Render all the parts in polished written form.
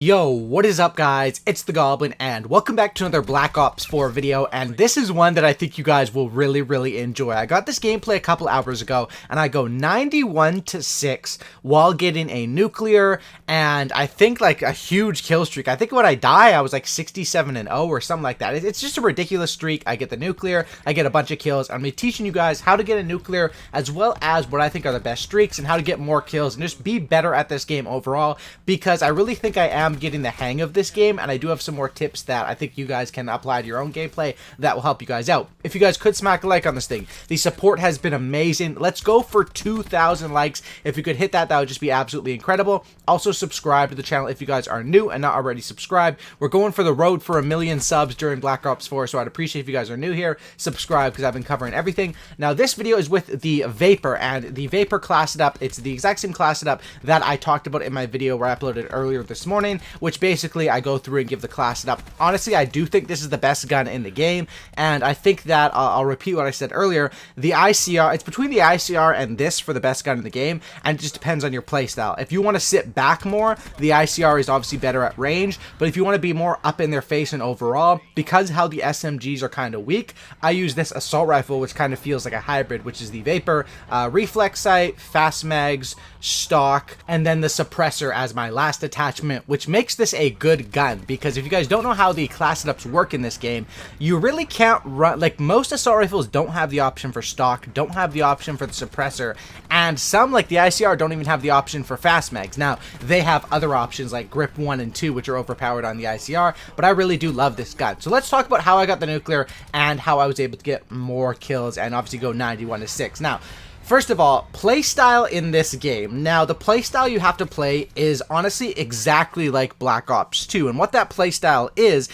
Yo, what is up guys? It's the Goblin and welcome back to another Black Ops 4 video, and this is one that I think you guys will really enjoy. I got this gameplay a couple hours ago and I go 91-6 while getting a nuclear and I think like a huge kill streak. I think when I die I was like 67-0 or something like that. It's just a ridiculous streak. I get the nuclear, I get a bunch of kills. I'm teaching you guys how to get a nuclear as well as what I think are the best streaks and how to get more kills and just be better at this game overall, because I really think I am getting the hang of this game, and I do have some more tips that I think you guys can apply to your own gameplay that will help you guys out. If you guys could smack a like on this thing, the support has been amazing. Let's go for 2,000 likes. If you could hit that, that would just be absolutely incredible. Also subscribe to the channel if you guys are new and not already subscribed. We're going for the road for 1 million subs during Black Ops 4, so I'd appreciate if you guys are new here. Subscribe because I've been covering everything. Now this video is with the Vapor, and the Vapor class setup. It's the exact same class setup that I talked about in my video where I uploaded earlier this morning, which basically I go through and give the class setup. Honestly, I do think this is the best gun in the game, and I think that I'll repeat what I said earlier. The ICR, it's between the ICR and this for the best gun in the game, and it just depends on your playstyle. If you want to sit back more, the ICR is obviously better at range, but if you want to be more up in their face and overall, because how the SMGs are kind of weak, I use this assault rifle, which kind of feels like a hybrid, which is the Vapor, reflex sight, fast mags, stock, and then the suppressor as my last attachment, which makes this a good gun. Because if you guys don't know how the class setups work in this game, you really can't run, like most assault rifles don't have the option for stock, don't have the option for the suppressor, and some like the ICR don't even have the option for fast mags. Now they have other options like grip 1 and 2, which are overpowered on the ICR, but I really do love this gun. So let's talk about how I got the nuclear and how I was able to get more kills and obviously go 91-6. Now, first of all, playstyle in this game. Now, the playstyle you have to play is honestly exactly like Black Ops 2. And what that playstyle is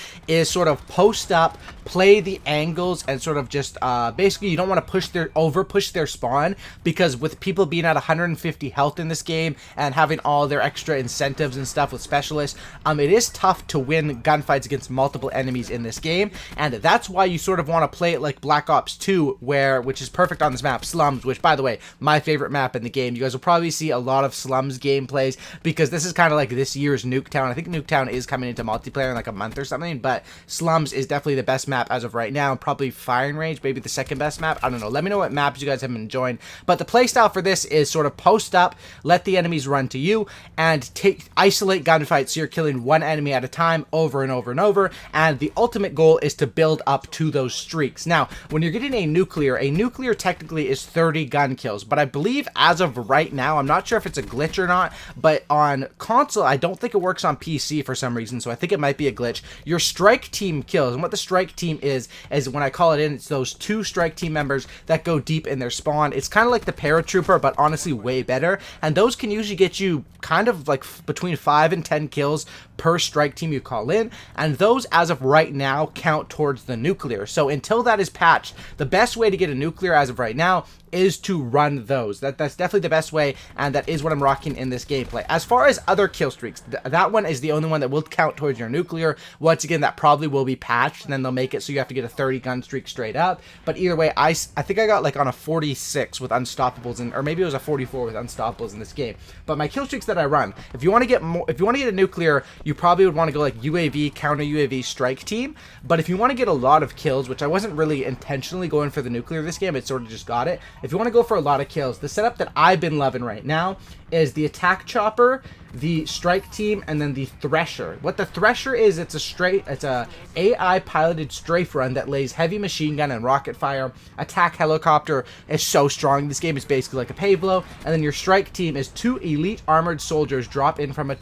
sort of post up, play the angles, and sort of just basically you don't want to push their spawn, because with people being at 150 health in this game and having all their extra incentives and stuff with specialists, it is tough to win gunfights against multiple enemies in this game. And that's why you sort of want to play it like Black Ops 2, which is perfect on this map, Slums, which by the way, my favorite map in the game. You guys will probably see a lot of Slums gameplays because this is kind of like this year's Nuketown. I think Nuketown is coming into multiplayer in like a month or something, but Slums is definitely the best map as of right now. Probably Firing Range, maybe the second best map. I don't know. Let me know what maps you guys have been enjoying. But the playstyle for this is sort of post up, let the enemies run to you, and isolate gunfights so you're killing one enemy at a time over and over and over. And the ultimate goal is to build up to those streaks. Now, when you're getting a nuclear technically is 30 gun kills, but I believe as of right now, I'm not sure if it's a glitch or not, but on console, I don't think it works on PC for some reason, so I think it might be a glitch. Your strike team kills, and what the strike team is when I call it in, it's those 2 strike team members that go deep in their spawn. It's kind of like the paratrooper, but honestly way better, and those can usually get you kind of like between 5 and 10 kills per strike team you call in, and those as of right now count towards the nuclear. So until that is patched, the best way to get a nuclear as of right now is to run those. That's definitely the best way, and that is what I'm rocking in this gameplay. As far as other kill streaks, that one is the only one that will count towards your nuclear. Once again, that probably will be patched, and then they'll make it so you have to get a 30 gun streak straight up. But either way, I think I got like on a 46 with unstoppables, or maybe it was a 44 with unstoppables in this game. But my kill streaks that I run, if you want to get more, if you want to get a nuclear, you probably would want to go like UAV, counter UAV, strike team. But if you want to get a lot of kills, which I wasn't really intentionally going for the nuclear this game, it sort of just got it. If you want to go for a lot of kills, the setup that I've been loving right now is the attack chopper, the strike team, and then the Thresher. What the Thresher is, it's a AI piloted strafe run that lays heavy machine gun and rocket fire. Attack helicopter is so strong. This game is basically like a Pavlo. And then your strike team is 2 elite armored soldiers drop in from a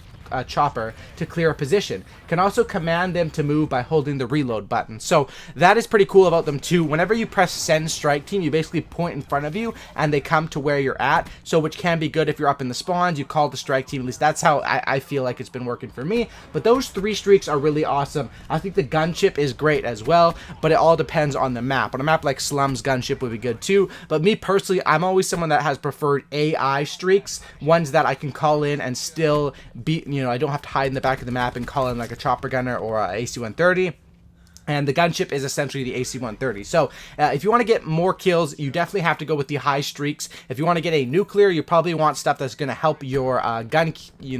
chopper to clear a position. Can also command them to move by holding the reload button. So that is pretty cool about them too. Whenever you press send strike team, you basically point in front of you and they come to where you're at, so which can be good if you're up in the spawns. You call the strike team. At least that's how I feel like it's been working for me. But those 3 streaks are really awesome. I think the gunship is great as well, but it all depends on the map. On a map like Slums, gunship would be good too, but me personally, I'm always someone that has preferred AI streaks, ones that I can call in and still be, I don't have to hide in the back of the map and call in like a chopper gunner or a AC-130. And the gunship is essentially the AC-130. So if you want to get more kills, you definitely have to go with the high streaks. If you want to get a nuclear, you probably want stuff that's going to help your gun,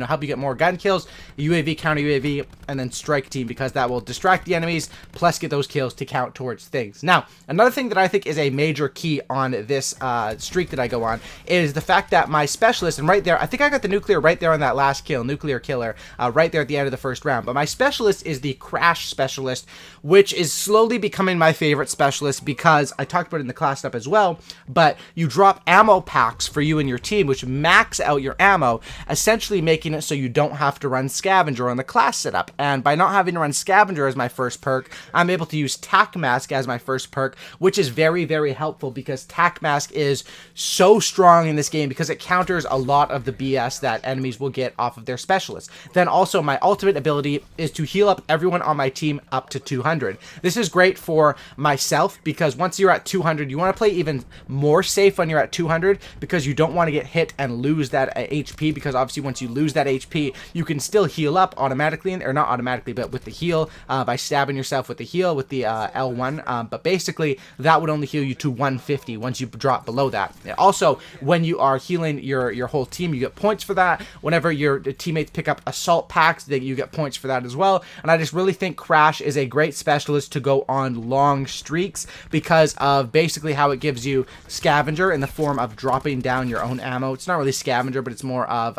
help you get more gun kills, UAV, counter UAV, and then strike team, because that will distract the enemies, plus get those kills to count towards things. Now, another thing that I think is a major key on this streak that I go on is the fact that my specialist, and right there, I think I got the nuclear right there on that last kill, nuclear killer, right there at the end of the first round. But my specialist is the crash specialist, which is slowly becoming my favorite specialist, because I talked about it in the class setup as well, but you drop ammo packs for you and your team, which max out your ammo, essentially making it so you don't have to run scavenger on the class setup. And by not having to run scavenger as my first perk, I'm able to use tac mask as my first perk, which is very, very helpful, because tac mask is so strong in this game because it counters a lot of the BS that enemies will get off of their specialists. Then also my ultimate ability is to heal up everyone on my team up to 200. This is great for myself, because once you're at 200, you want to play even more safe when you're at 200, because you don't want to get hit and lose that HP, because obviously once you lose that HP, you can still heal up automatically, or not automatically, but with the heal, by stabbing yourself with the heal, with the L1, but basically that would only heal you to 150 once you drop below that. Also, when you are healing your whole team, you get points for that. Whenever your teammates pick up assault packs, then you get points for that as well. And I just really think Crash is a great specialist to go on long streaks, because of basically how it gives you scavenger in the form of dropping down your own ammo. It's not really scavenger, but it's more of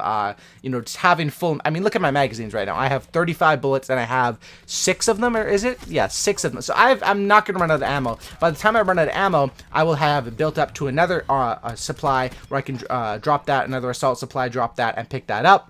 just having full. I mean, look at my magazines right now. I have 35 bullets and I have 6 of them, or is it? Yeah, 6 of them. So I'm not going to run out of ammo. By the time I run out of ammo, I will have built up to another supply where I can drop that, another assault supply, drop that, and pick that up.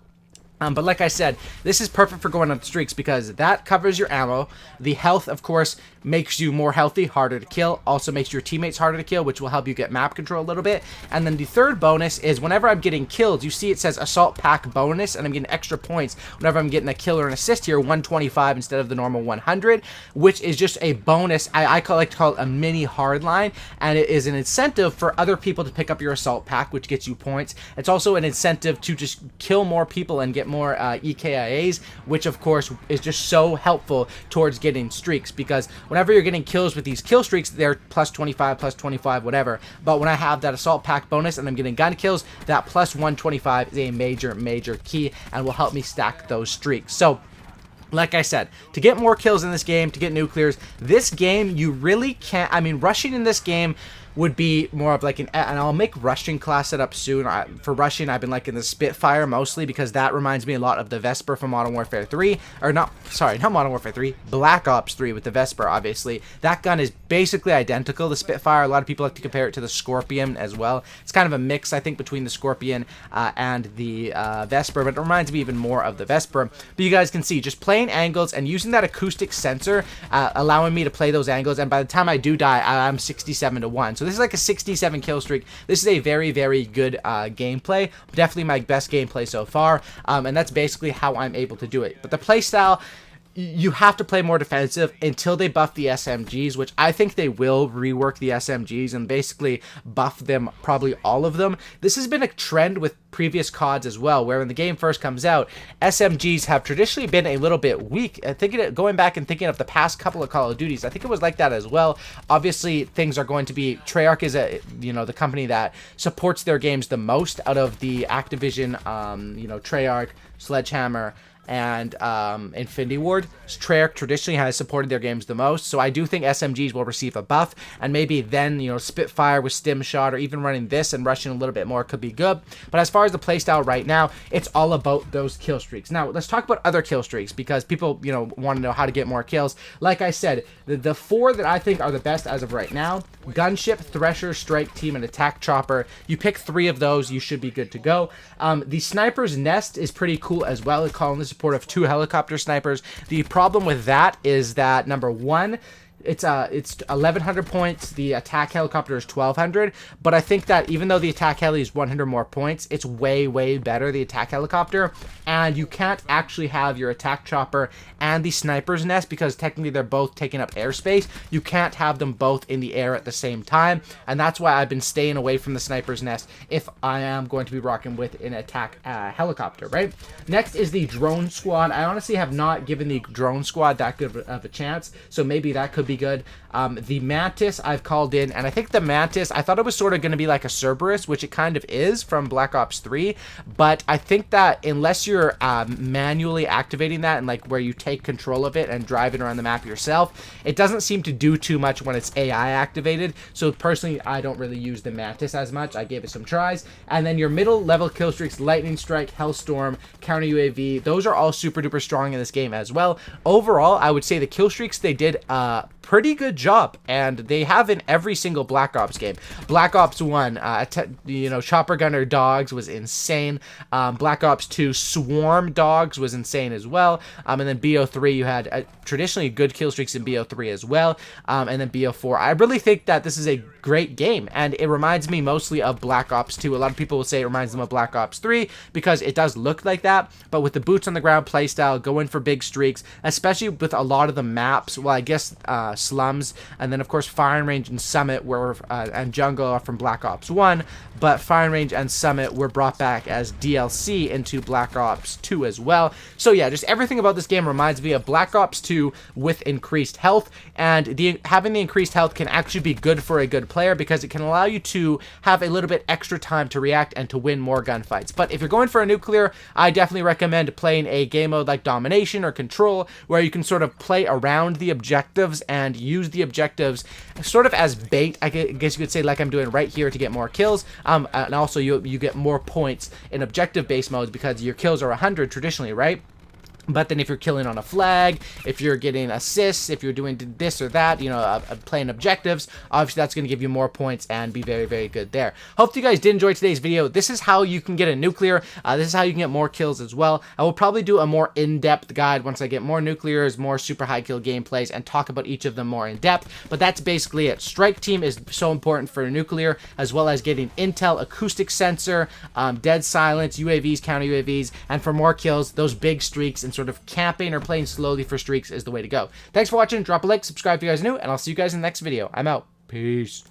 But like I said, this is perfect for going on streaks, because that covers your ammo. The health, of course, makes you more healthy, harder to kill. Also makes your teammates harder to kill, which will help you get map control a little bit. And then the third bonus is whenever I'm getting killed, you see it says assault pack bonus, and I'm getting extra points whenever I'm getting a kill or an assist here, 125 instead of the normal 100, which is just a bonus. I like to call it a mini hardline, and it is an incentive for other people to pick up your assault pack, which gets you points. It's also an incentive to just kill more people and get more EKIAs, which of course is just so helpful towards getting streaks, because whenever you're getting kills with these kill streaks, they're plus 25, whatever. But when I have that assault pack bonus and I'm getting gun kills, that plus 125 is a major key and will help me stack those streaks. So like I said, to get more kills in this game, to get nuclears, this game you really can't. I mean, rushing in this game would be more of like and I'll make rushing class setup soon. For rushing, I've been liking the Spitfire mostly, because that reminds me a lot of the Vesper from Modern Warfare 3, or not Modern Warfare 3, Black Ops 3 with the Vesper, obviously. That gun is basically identical to Spitfire. A lot of people like to compare it to the Scorpion as well. It's kind of a mix, I think, between the Scorpion and the Vesper, but it reminds me even more of the Vesper. But you guys can see, just playing angles and using that acoustic sensor, allowing me to play those angles, and by the time I do die, I'm 67-1. So this is like a 67 kill streak. This is a very good gameplay. Definitely my best gameplay so far. And that's basically how I'm able to do it. But the playstyle, you have to play more defensive until they buff the SMGs, which I think they will rework the SMGs and basically buff them, probably all of them. This has been a trend with previous CODs as well, where when the game first comes out, SMGs have traditionally been a little bit weak. Going back and thinking of the past couple of Call of Duties, I think it was like that as well. Obviously, things are going to be, Treyarch is the company that supports their games the most out of the Activision, Treyarch, Sledgehammer, and Infinity Ward. Treyarch traditionally has supported their games the most, so I do think SMGs will receive a buff, and maybe then, Spitfire with Stim Shot, or even running this and rushing a little bit more could be good. But as far as the playstyle right now, it's all about those kill streaks. Now, let's talk about other kill streaks, because people, want to know how to get more kills. Like I said, the 4 that I think are the best as of right now: Gunship, Thresher, Strike Team, and Attack Chopper. You pick 3 of those, you should be good to go. The Sniper's Nest is pretty cool as well, calling the support of 2 helicopter snipers. The problem with that is that, number 1, it's 1100 points. The attack helicopter is 1200, but I think that even though the attack heli is 100 more points, it's way better, the attack helicopter. And you can't actually have your attack chopper and the sniper's nest because technically they're both taking up airspace. You can't have them both in the air at the same time, and that's why I've been staying away from the sniper's nest if I am going to be rocking with an attack helicopter, right? Next is the drone squad. I honestly have not given the drone squad that good of a chance, so maybe that could be good. The Mantis I've called in, and I think the Mantis, I thought it was sort of going to be like a Cerberus, which it kind of is from Black Ops 3, but I think that unless you're manually activating that and like where you take control of it and drive it around the map yourself, it doesn't seem to do too much when it's AI activated. So personally, I don't really use the Mantis as much. I gave it some tries. And then your middle level kill streaks, Lightning Strike, Hellstorm, Counter UAV, those are all super duper strong in this game as well. Overall, I would say the kill streaks, they did pretty good job, and they have in every single Black Ops game. Black Ops 1, Chopper Gunner Dogs was insane. Black Ops 2, Swarm Dogs was insane as well. And then BO3, you had traditionally good kill streaks in BO3 as well. And then BO4. I really think that this is a great game, and it reminds me mostly of Black Ops 2. A lot of people will say it reminds them of Black Ops 3 because it does look like that, but with the boots on the ground playstyle, going for big streaks, especially with a lot of the maps, well, I guess Slums, and then of course Firing Range and Summit and Jungle are from Black Ops 1, but Firing Range and Summit were brought back as DLC into Black Ops 2 as well. So yeah, just everything about this game reminds me of Black Ops 2 with increased health, and having the increased health can actually be good for a good player because it can allow you to have a little bit extra time to react and to win more gunfights. But if you're going for a nuclear, I definitely recommend playing a game mode like Domination or Control, where you can sort of play around the objectives and use the objectives sort of as bait, I guess you could say, like I'm doing right here, to get more kills. And also you get more points in objective-based modes because your kills are 100 traditionally, right? But then if you're killing on a flag, if you're getting assists, if you're doing this or that, playing objectives, obviously that's going to give you more points and be very good there. Hope you guys did enjoy today's video. This is how you can get a nuclear. This is how you can get more kills as well. I will probably do a more in-depth guide once I get more nuclears, more super high kill gameplays, and talk about each of them more in depth. But that's basically it. Strike Team is so important for a nuclear, as well as getting intel, acoustic sensor, dead silence, UAVs, counter UAVs, and for more kills, those big streaks and sort of camping or playing slowly for streaks is the way to go. Thanks for watching. Drop a like, subscribe if you guys are new, and I'll see you guys in the next video. I'm out. Peace.